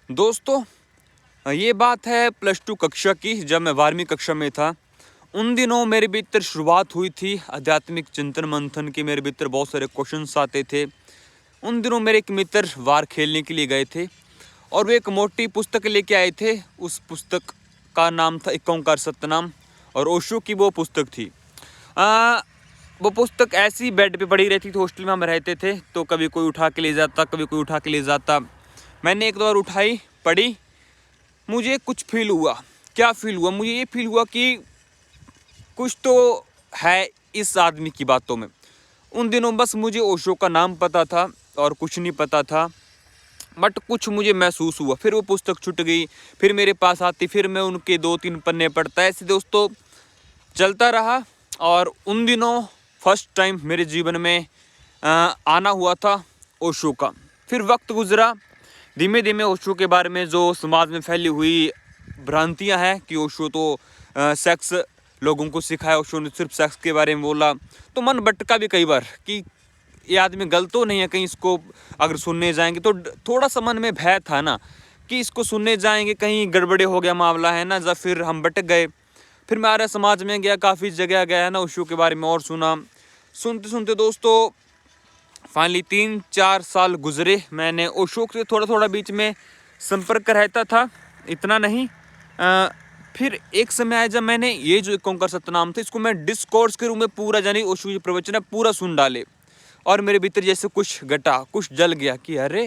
दोस्तों, ये बात है +2 कक्षा की, जब मैं 12वीं कक्षा में था। उन दिनों मेरे भीतर शुरुआत हुई थी आध्यात्मिक चिंतन मंथन की। मेरे भीतर बहुत सारे क्वेश्चंस आते थे। उन दिनों मेरे एक मित्र वार खेलने के लिए गए थे और वे एक मोटी पुस्तक लेके आए थे। उस पुस्तक का नाम था एक ओंकार सतनाम और ओशो की वो पुस्तक थी। वो पुस्तक ऐसी बेड पे पड़ी रहती थी। हॉस्टल में हम रहते थे तो कभी कोई उठा के ले जाता, कभी कोई उठा के ले जाता। मैंने एक दो बार उठाई, पढ़ी, मुझे कुछ फील हुआ। क्या फील हुआ? मुझे ये फील हुआ कि कुछ तो है इस आदमी की बातों में। उन दिनों बस मुझे ओशो का नाम पता था और कुछ नहीं पता था, बट कुछ मुझे महसूस हुआ। फिर वो पुस्तक छूट गई, फिर मेरे पास आती, फिर मैं उनके 2-3 पन्ने पढ़ता। ऐसे दोस्तों चलता रहा और उन दिनों फर्स्ट टाइम मेरे जीवन में आना हुआ था ओशो का। फिर वक्त गुजरा, धीमे धीमे ओशो के बारे में जो समाज में फैली हुई भ्रांतियां हैं कि ओशो तो सेक्स लोगों को सिखाया, ओशो ने सिर्फ सेक्स के बारे में बोला, तो मन भटका भी कई बार कि ये आदमी गलत तो नहीं है। कहीं इसको अगर सुनने जाएंगे तो थोड़ा सा मन में भय था ना कि इसको सुनने जाएंगे कहीं गड़बड़े हो गया मामला है ना, या फिर हम भटक गए। फिर मैं आर्य समाज में गया, काफ़ी जगह गया है ना, ओशो के बारे में और सुना। सुनते सुनते दोस्तों फाइनली 3-4 साल गुजरे। मैंने ओशो से थोड़ा थोड़ा बीच में संपर्क रहता था, इतना नहीं। फिर एक समय आया जब मैंने ये जो एक ओंकार सतनाम था इसको मैं डिस्कोर्स के रूप में पूरा, यानी ओशो जो प्रवचन है पूरा सुन डाले। और मेरे भीतर जैसे कुछ घटा, कुछ जल गया कि अरे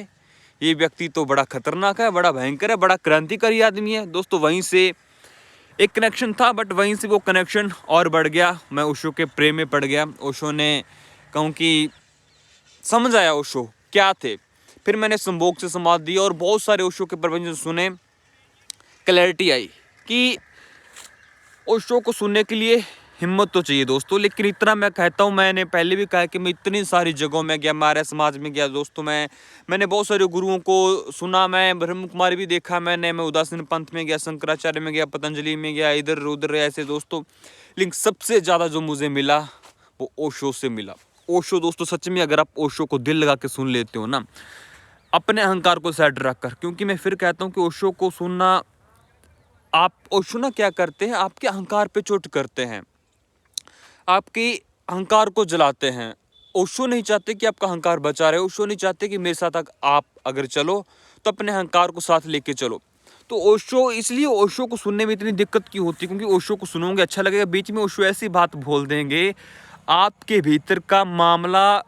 ये व्यक्ति तो बड़ा खतरनाक है, बड़ा भयंकर है, बड़ा क्रांतिकारी आदमी है। दोस्तों वहीं से एक कनेक्शन था, बट वहीं से वो कनेक्शन और बढ़ गया। मैं ओशो के प्रेम में पड़ गया। ओशो ने कहूँ कि समझ आया ओशो क्या थे। फिर मैंने संभोग से समाध दी और बहुत सारे ओशो के प्रवचन सुने। क्लैरिटी आई कि ओशो को सुनने के लिए हिम्मत तो चाहिए दोस्तों। लेकिन इतना मैं कहता हूँ, मैंने पहले भी कहा कि मैं इतनी सारी जगहों में गया, हमारे समाज में गया दोस्तों। मैंने बहुत सारे गुरुओं को सुना, मैं ब्रह्म कुमारी भी देखा मैं उदासीन पंथ में गया, शंकराचार्य में गया, पतंजलि में गया, इधर उधर ऐसे दोस्तों। लेकिन सबसे ज़्यादा जो मुझे मिला वो ओशो से मिला। ओशो दोस्तों सच में, अगर आप ओशो को दिल लगा के सुन लेते हो ना, अपने अहंकार को साइड रख कर, क्योंकि मैं फिर कहता हूँ कि ओशो को सुनना, आप ओशो ना क्या करते हैं, आपके अहंकार पे चोट करते हैं, आपके अहंकार को जलाते हैं। ओशो नहीं चाहते कि आपका अहंकार बचा रहे। ओशो नहीं चाहते कि मेरे साथ आप अगर चलो तो अपने अहंकार को साथ लेके चलो। तो ओशो, इसलिए ओशो को सुनने में इतनी दिक्कत क्यों होती है, क्योंकि ओशो को सुनोगे अच्छा लगेगा, बीच में ओशो ऐसी बात बोल देंगे आपके भीतर का मामला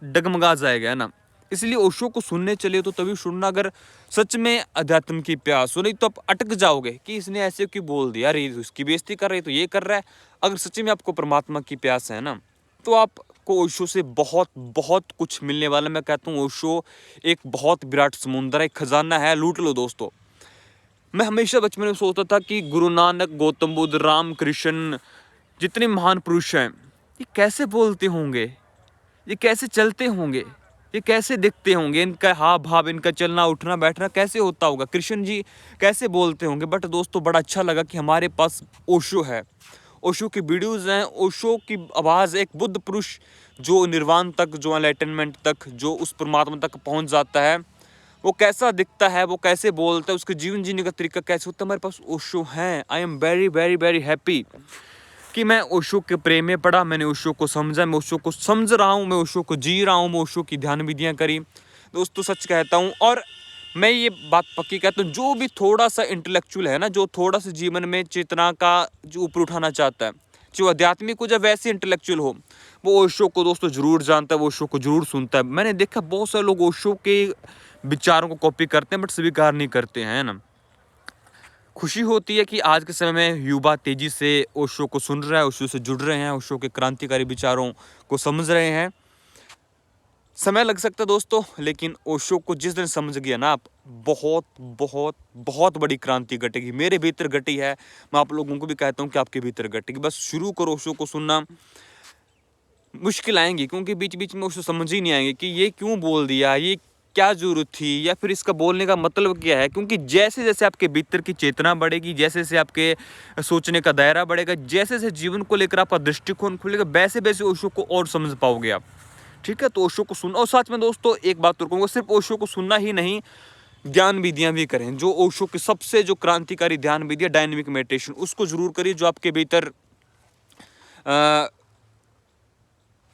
डगमगा जाएगा, है ना। इसलिए ओशो को सुनने चले तो तभी सुनना अगर सच में अध्यात्म की प्यास हो, नहीं तो आप अटक जाओगे कि इसने ऐसे क्यों बोल दिया, अरे उसकी बेइज्जती कर रही तो ये कर रहा है। अगर सच में आपको परमात्मा की प्यास है ना, तो आपको ओशो से बहुत बहुत कुछ मिलने वाला। मैं कहता हूँ ओशो एक बहुत विराट समुद्र है, एक खजाना है, लूट लो दोस्तों। मैं हमेशा बचपन में सोचता था कि गुरु नानक, गौतम बुद्ध, राम कृष्ण, जितने महान पुरुष हैं, ये कैसे बोलते होंगे, ये कैसे चलते होंगे, ये कैसे दिखते होंगे, इनका हाव भाव, इनका चलना उठना बैठना कैसे होता होगा, कृष्ण जी कैसे बोलते होंगे। बट दोस्तों बड़ा अच्छा लगा कि हमारे पास ओशो है, ओशो की वीडियोज़ हैं, ओशो की आवाज़। एक बुद्ध पुरुष जो निर्वाण तक, जो एनलाइटनमेंट तक, जो उस परमात्मा तक पहुंच जाता है, वो कैसा दिखता है, वो कैसे बोलता है, उसके जीवन जीने का तरीका कैसे होता है, हमारे पास ओशो हैं। I am very very very happy कि मैं ओशो के प्रेम में पड़ा, मैंने ओशो को समझा, मैं ओशो को समझ रहा हूँ, मैं ओशो को जी रहा हूँ, मैं ओशो की ध्यान विधियाँ करी। दोस्तों सच कहता हूँ, और मैं ये बात पक्की कहता हूँ, जो भी थोड़ा सा इंटेलेक्चुअल है ना, जो थोड़ा सा जीवन में चेतना का जो ऊपर उठाना चाहता है, जो आध्यात्मिक हो, जब वैसे इंटेलेक्चुअल हो, वो ओशो को दोस्तों जरूर जानता है, वो ओशो को जरूर सुनता है। मैंने देखा बहुत सारे लोग ओशो के विचारों को कॉपी करते हैं बट स्वीकार नहीं करते हैं, है ना। खुशी होती है कि आज के समय में युवा तेजी से ओशो को सुन रहा है, ओशो से जुड़ रहे हैं, ओशो के क्रांतिकारी विचारों को समझ रहे हैं। समय लग सकता है दोस्तों, लेकिन ओशो को जिस दिन समझ गया ना आप, बहुत बहुत बहुत बड़ी क्रांति घटेगी। मेरे भीतर घटी है, मैं आप लोगों को भी कहता हूँ कि आपके भीतर घटेगी। बस शुरू करो ओशो को सुनना। मुश्किल आएंगी क्योंकि बीच बीच में ओशो समझ ही नहीं आएंगे कि ये क्यों बोल दिया, ये क्या जरूरत थी, या फिर इसका बोलने का मतलब क्या है। क्योंकि जैसे जैसे आपके भीतर की चेतना बढ़ेगी, जैसे जैसे आपके सोचने का दायरा बढ़ेगा, जैसे जैसे जीवन को लेकर आपका दृष्टिकोण खुलेगा, वैसे वैसे ओशो को और समझ पाओगे आप। ठीक है, तो ओशो को सुनो। और साथ में दोस्तों एक बात और कहूँगा, सिर्फ ओशो को सुनना ही नहीं, ध्यान विधियाँ भी करें। जो ओशो की सबसे जो क्रांतिकारी ध्यान विधि है डायनेमिक मेडिटेशन, उसको ज़रूर करिए। जो आपके भीतर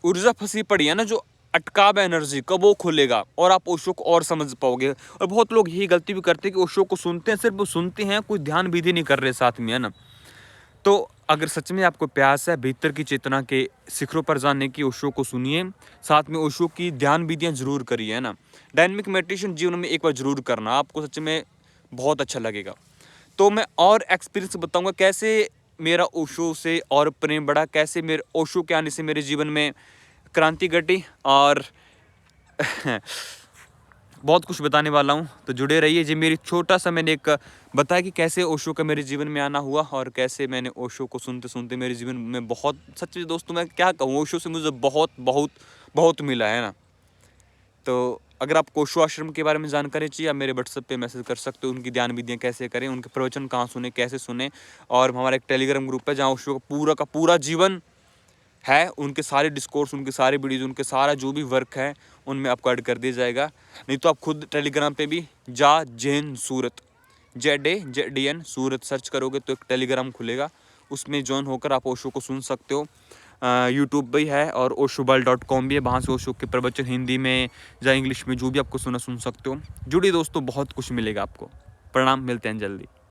ऊर्जा फंसी पड़ी है ना, जो अटकाव है एनर्जी का, वो खुलेगा और आप ओशो को और समझ पाओगे। और बहुत लोग यही गलती भी करते हैं कि ओशो को सुनते हैं, सिर्फ वो सुनते हैं, कोई ध्यान विधि नहीं कर रहे साथ में, है ना। तो अगर सच में आपको प्यास है भीतर की चेतना के शिखरों पर जाने की, ओशो को सुनिए, साथ में ओशो की ध्यान विधियाँ जरूर करिए, है ना। डायनेमिक मेडिटेशन जीवन में एक बार जरूर करना, आपको सच में बहुत अच्छा लगेगा। तो मैं और एक्सपीरियंस बताऊंगा कैसे मेरा ओशो से और प्रेम बढ़ा, कैसे मेरे ओशो के आने से मेरे जीवन में क्रांति घटी, और बहुत कुछ बताने वाला हूँ। तो जुड़े रहिए। जी मेरी छोटा सा मैंने एक बताया कि कैसे ओशो का मेरे जीवन में आना हुआ, और कैसे मैंने ओशो को सुनते सुनते मेरे जीवन में बहुत, सच्ची दोस्तों मैं क्या कहूँ, ओशो से मुझे बहुत बहुत बहुत मिला है ना। तो अगर आपको ओशो आश्रम के बारे में जानकारी चाहिए, आप मेरे व्हाट्सएप पे मैसेज कर सकते हो। उनकी ध्यान विधियाँ कैसे करें, उनके प्रवचन कहाँ सुने, कैसे सुने, और हमारा एक टेलीग्राम ग्रुप है जहाँ ओशो का पूरा जीवन है, उनके सारे डिस्कोर्स, उनके सारे वीडियोज, उनके सारा जो भी वर्क है उनमें आपको ऐड कर दिया जाएगा। नहीं तो आप खुद टेलीग्राम पे भी जैन सूरत, ZAZDN सूरत सर्च करोगे तो एक टेलीग्राम खुलेगा, उसमें ज्वाइन होकर आप ओशो को सुन सकते हो। यूट्यूब भी है और oshoBal.com भी है, वहाँ से ओशो के प्रवचन हिंदी में या इंग्लिश में जो भी आपको सुन सकते हो। जुड़िए दोस्तों, बहुत कुछ मिलेगा आपको। प्रणाम, मिलते हैं जल्दी।